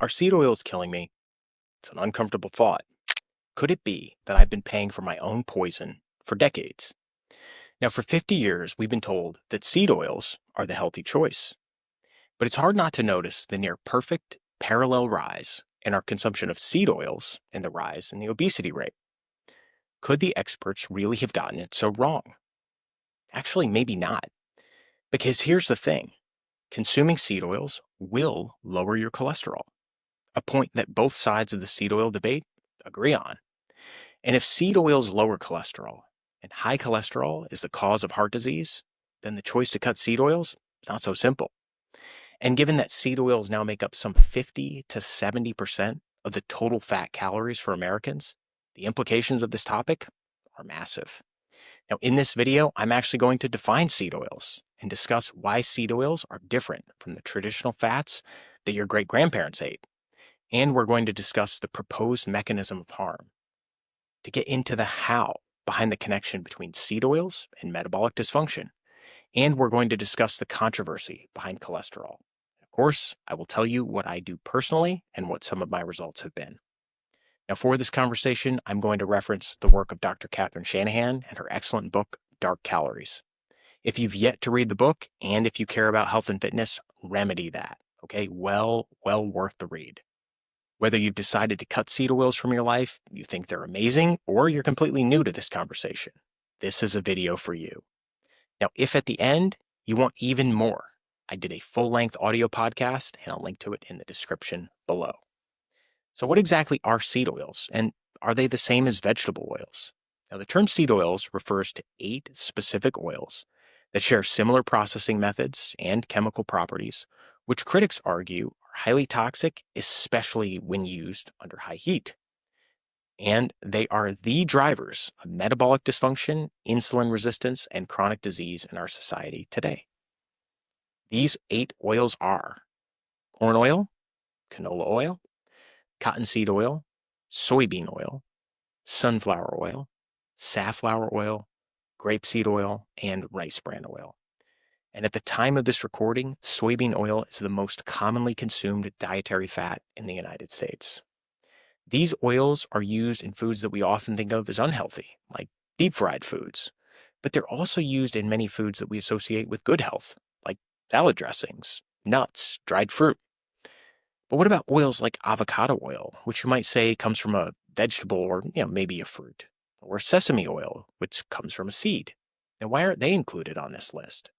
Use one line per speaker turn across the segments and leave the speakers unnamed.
Are seed oils killing me? It's an uncomfortable thought. Could it be that I've been paying for my own poison for decades? Now, for 50 years, we've been told that seed oils are the healthy choice. But it's hard not to notice the near perfect parallel rise in our consumption of seed oils and the rise in the obesity rate. Could the experts really have gotten it so wrong? Actually, maybe not. Because here's the thing, consuming seed oils will lower your cholesterol, a point that both sides of the seed oil debate agree on. And if seed oils lower cholesterol and high cholesterol is the cause of heart disease, then the choice to cut seed oils is not so simple. And given that seed oils now make up some 50 to 70% of the total fat calories for Americans, the implications of this topic are massive. Now, in this video, I'm actually going to define seed oils and discuss why seed oils are different from the traditional fats that your great grandparents ate. And we're going to discuss the proposed mechanism of harm to get into the how behind the connection between seed oils and metabolic dysfunction. And we're going to discuss the controversy behind cholesterol. Of course, I will tell you what I do personally and what some of my results have been. Now, for this conversation, I'm going to reference the work of Dr. Catherine Shanahan and her excellent book, Dark Calories. If you've yet to read the book, and if you care about health and fitness, remedy that. Okay, well worth the read. Whether you've decided to cut seed oils from your life, you think they're amazing, or you're completely new to this conversation, this is a video for you. Now, if at the end you want even more, I did a full-length audio podcast, and I'll link to it in the description below. So what exactly are seed oils, and are they the same as vegetable oils? Now, the term seed oils refers to 8 specific oils that share similar processing methods and chemical properties, which critics argue are highly toxic, especially when used under high heat. And they are the drivers of metabolic dysfunction, insulin resistance, and chronic disease in our society today. These 8 oils are corn oil, canola oil, cottonseed oil, soybean oil, sunflower oil, safflower oil, grapeseed oil, and rice bran oil. And at the time of this recording, soybean oil is the most commonly consumed dietary fat in the United States. These oils are used in foods that we often think of as unhealthy, like deep-fried foods, but they're also used in many foods that we associate with good health, like salad dressings, nuts, dried fruit. But what about oils like avocado oil, which you might say comes from a vegetable or maybe a fruit, or sesame oil, which comes from a seed? And why aren't they included on this list?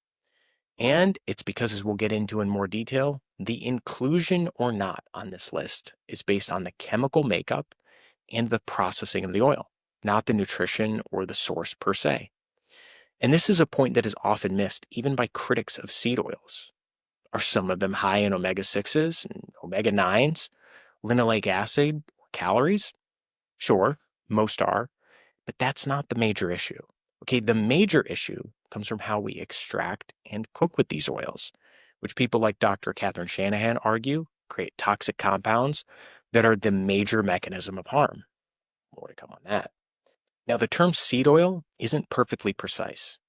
And it's because, as we'll get into in more detail, the inclusion or not on this list is based on the chemical makeup and the processing of the oil, not the nutrition or the source per se. And this is a point that is often missed even by critics of seed oils. Are some of them high in omega-6s and omega-9s, linoleic acid, or calories? Sure, most are, but that's not the major issue. Okay, the major issue comes from how we extract and cook with these oils, which people like Dr. Catherine Shanahan argue create toxic compounds that are the major mechanism of harm. More to come on that. Now, the term seed oil isn't perfectly precise.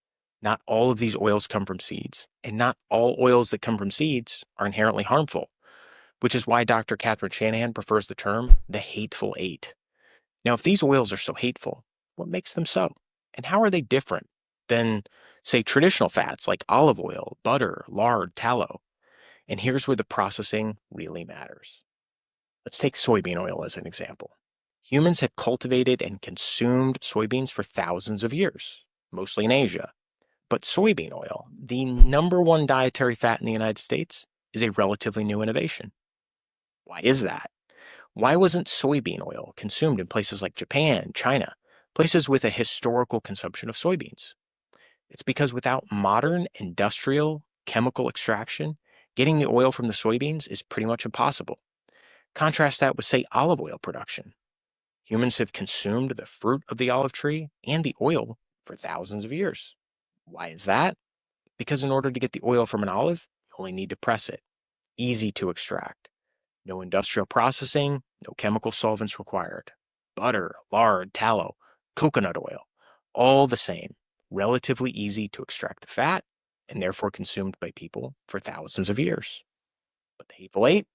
Not all of these oils come from seeds, and not all oils that come from seeds are inherently harmful, which is why Dr. Catherine Shanahan prefers the term the hateful 8. Now, if these oils are so hateful, what makes them so? And how are they different than, say, traditional fats like olive oil, butter, lard, tallow? And here's where the processing really matters. Let's take soybean oil as an example. Humans have cultivated and consumed soybeans for thousands of years, mostly in Asia. But soybean oil, the number one dietary fat in the United States, is a relatively new innovation. Why is that? Why wasn't soybean oil consumed in places like Japan, China, places with a historical consumption of soybeans? It's because without modern industrial chemical extraction, getting the oil from the soybeans is pretty much impossible. Contrast that with, say, olive oil production. Humans have consumed the fruit of the olive tree and the oil for thousands of years. Why is that? Because in order to get the oil from an olive, you only need to press it. Easy to extract. No industrial processing, no chemical solvents required. Butter, lard, tallow, coconut oil, all the same. Relatively easy to extract the fat and therefore consumed by people for thousands of years. But the hateful 8?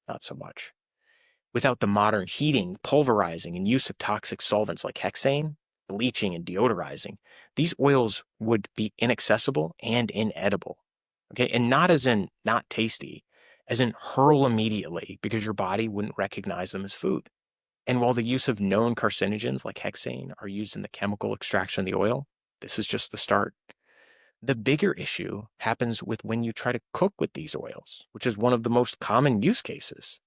Not so much. Without the modern heating, pulverizing, and use of toxic solvents like hexane, bleaching, and deodorizing, these oils would be inaccessible and inedible. Okay, and not as in not tasty, as in hurl immediately because your body wouldn't recognize them as food. And while the use of known carcinogens like hexane are used in the chemical extraction of the oil, this is just the start. The bigger issue happens with when you try to cook with these oils, which is one of the most common use cases.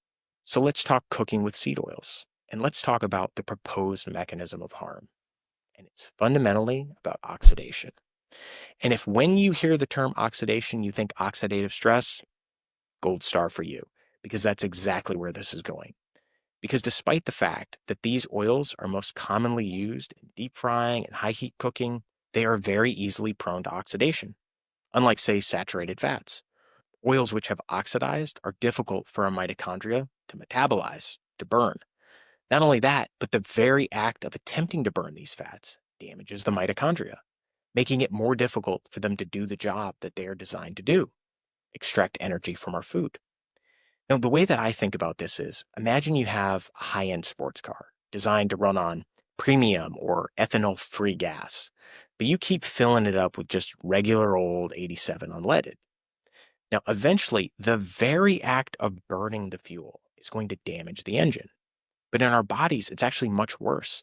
So let's talk cooking with seed oils, and let's talk about the proposed mechanism of harm. And it's fundamentally about oxidation. And if when you hear the term oxidation, you think oxidative stress, gold star for you, because that's exactly where this is going. Because despite the fact that these oils are most commonly used in deep frying and high heat cooking, they are very easily prone to oxidation. Unlike, say, saturated fats, oils which have oxidized are difficult for our mitochondria to metabolize, to burn. Not only that, but the very act of attempting to burn these fats damages the mitochondria, making it more difficult for them to do the job that they are designed to do, extract energy from our food. Now, the way that I think about this is imagine you have a high end sports car designed to run on premium or ethanol free gas, but you keep filling it up with just regular old 87 unleaded. Now, eventually, the very act of burning the fuel is going to damage the engine. But in our bodies, it's actually much worse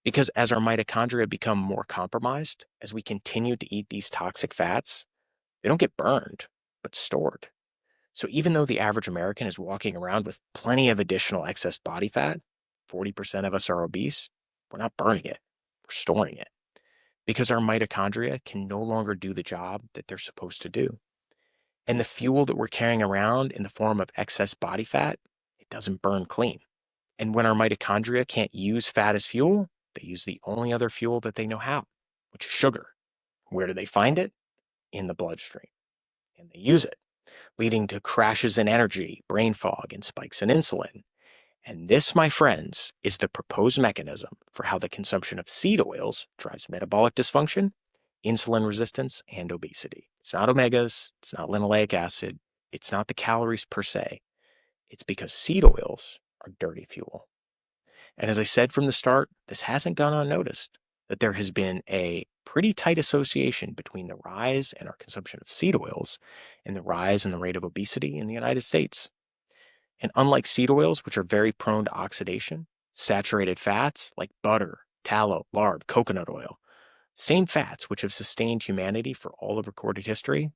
because as our mitochondria become more compromised, as we continue to eat these toxic fats, they don't get burned, but stored. So even though the average American is walking around with plenty of additional excess body fat, 40% of us are obese, we're not burning it, we're storing it because our mitochondria can no longer do the job that they're supposed to do. And the fuel that we're carrying around in the form of excess body fat, it doesn't burn clean. And when our mitochondria can't use fat as fuel, they use the only other fuel that they know how, which is sugar. Where do they find it? In the bloodstream. And they use it, leading to crashes in energy, brain fog, and spikes in insulin. And this, my friends, is the proposed mechanism for how the consumption of seed oils drives metabolic dysfunction, insulin resistance, and obesity. It's not omegas, it's not linoleic acid, it's not the calories per se. It's because seed oils are dirty fuel. And as I said from the start, this hasn't gone unnoticed, that there has been a pretty tight association between the rise in our consumption of seed oils and the rise in the rate of obesity in the United States. And unlike seed oils, which are very prone to oxidation, saturated fats like butter, tallow, lard, coconut oil, same fats which have sustained humanity for all of recorded history,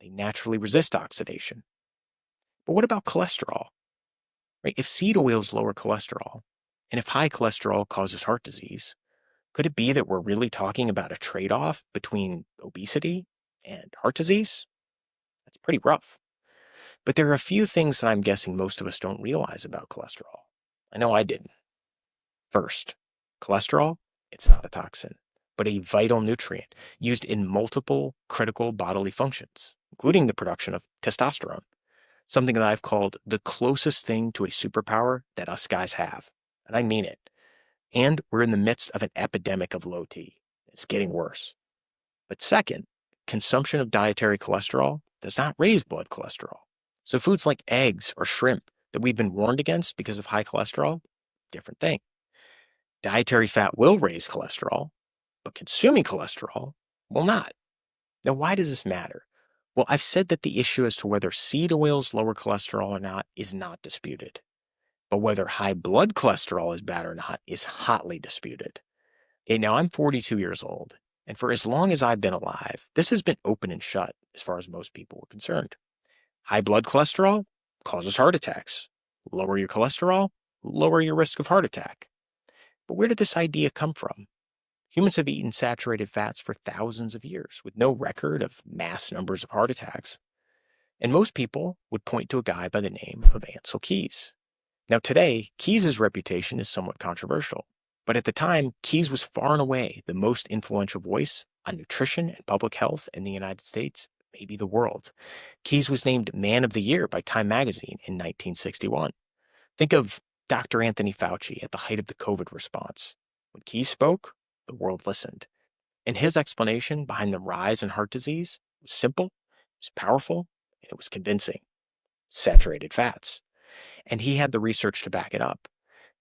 they naturally resist oxidation. But what about cholesterol? Right? If seed oils lower cholesterol, and if high cholesterol causes heart disease, could it be that we're really talking about a trade off between obesity and heart disease? That's pretty rough. But there are a few things that I'm guessing most of us don't realize about cholesterol. I know I didn't. First, cholesterol, it's not a toxin, but a vital nutrient used in multiple critical bodily functions, including the production of testosterone, something that I've called the closest thing to a superpower that us guys have. And I mean it. And we're in the midst of an epidemic of low T. It's getting worse. But second, consumption of dietary cholesterol does not raise blood cholesterol. So foods like eggs or shrimp that we've been warned against because of high cholesterol, different thing. Dietary fat will raise cholesterol, but consuming cholesterol will not. Now, why does this matter? Well, I've said that the issue as to whether seed oils lower cholesterol or not is not disputed. But whether high blood cholesterol is bad or not is hotly disputed. Okay, now I'm 42 years old, and for as long as I've been alive, this has been open and shut as far as most people were concerned. High blood cholesterol causes heart attacks. Lower your cholesterol, lower your risk of heart attack. But where did this idea come from? Humans have eaten saturated fats for thousands of years with no record of mass numbers of heart attacks. And most people would point to a guy by the name of Ansel Keys. Now, today, Keys' reputation is somewhat controversial, but at the time, Keys was far and away the most influential voice on nutrition and public health in the United States, maybe the world. Keys was named Man of the Year by Time magazine in 1961. Think of Dr. Anthony Fauci at the height of the COVID response. When Keys spoke, the world listened. And his explanation behind the rise in heart disease was simple, it was powerful, and it was convincing. Saturated fats. and he had the research to back it up.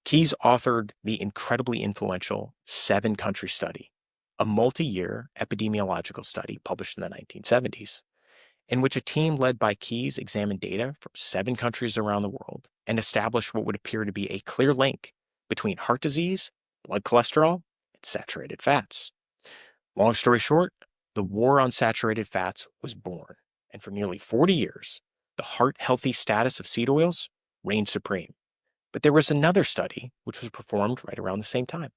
Keyes authored the incredibly influential 7-country study, a multi-year epidemiological study published in the 1970s, in which a team led by Keyes examined data from 7 countries around the world and established what would appear to be a clear link between heart disease, blood cholesterol, and saturated fats. Long story short, the war on saturated fats was born, and for nearly 40 years, the heart-healthy status of seed oils reigned supreme. But there was another study which was performed right around the same time,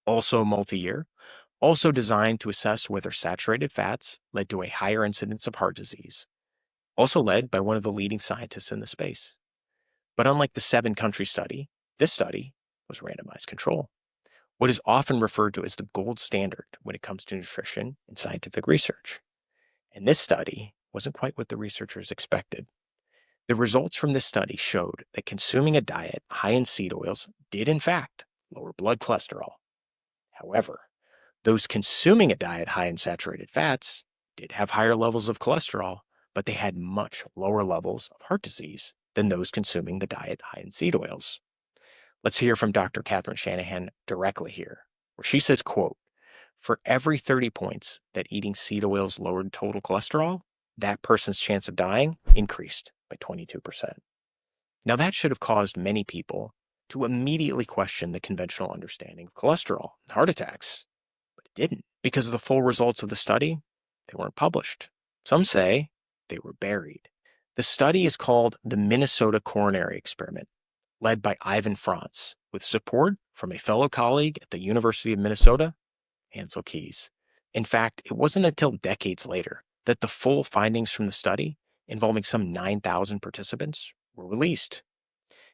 also multi-year, also designed to assess whether saturated fats led to a higher incidence of heart disease, also led by one of the leading scientists in the space. But unlike the 7-country study, this study was randomized control, what is often referred to as the gold standard when it comes to nutrition and scientific research. And this study wasn't quite what the researchers expected. The results from this study showed that consuming a diet high in seed oils did, in fact, lower blood cholesterol. However, those consuming a diet high in saturated fats did have higher levels of cholesterol, but they had much lower levels of heart disease than those consuming the diet high in seed oils. Let's hear from Dr. Catherine Shanahan directly here, where she says, quote, "For every 30 points that eating seed oils lowered total cholesterol, that person's chance of dying increased by 22%. Now, that should have caused many people to immediately question the conventional understanding of cholesterol and heart attacks. But it didn't, because the full results of the study, they weren't published. Some say they were buried. The study is called the Minnesota Coronary Experiment, led by Ivan Franz, with support from a fellow colleague at the University of Minnesota, Ansel Keys. In fact, it wasn't until decades later that the full findings from the study, involving some 9,000 participants, were released.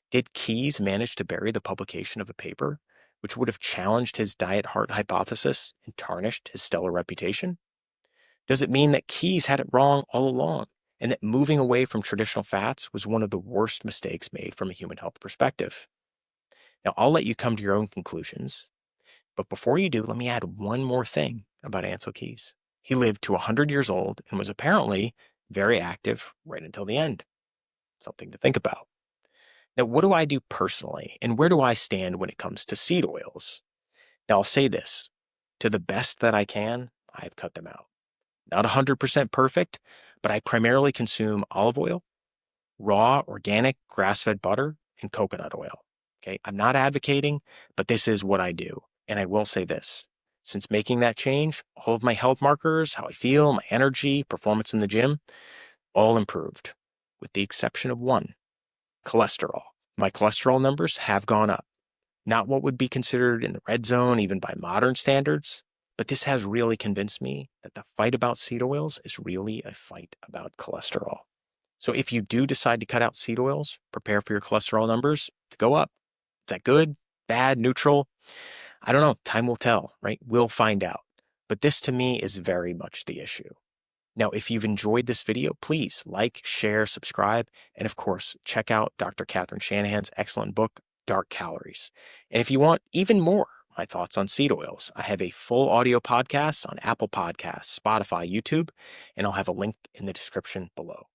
Did Keys manage to bury the publication of a paper which would have challenged his diet heart hypothesis and tarnished his stellar reputation? Does it mean that Keys had it wrong all along, and that moving away from traditional fats was one of the worst mistakes made from a human health perspective? Now, I'll let you come to your own conclusions, but before you do, let me add one more thing about Ansel Keys. He lived to 100 years old and was apparently very active right until the end. Something to think about. Now, what do I do personally, and where do I stand when it comes to seed oils? Now, I'll say this. To the best that I can, I have cut them out. Not 100% perfect, but I primarily consume olive oil, raw, organic, grass-fed butter, and coconut oil. Okay, I'm not advocating, but this is what I do. And I will say this. Since making that change, all of my health markers, how I feel, my energy, performance in the gym, all improved, with the exception of one, cholesterol. My cholesterol numbers have gone up. Not what would be considered in the red zone, even by modern standards, but this has really convinced me that the fight about seed oils is really a fight about cholesterol. So if you do decide to cut out seed oils, prepare for your cholesterol numbers to go up. Is that good, bad, neutral? I don't know. Time will tell, right? We'll find out. But this to me is very much the issue. Now, if you've enjoyed this video, please like, share, subscribe, and of course, check out Dr. Catherine Shanahan's excellent book, Dark Calories. And if you want even more, my thoughts on seed oils, I have a full audio podcast on Apple Podcasts, Spotify, YouTube, and I'll have a link in the description below.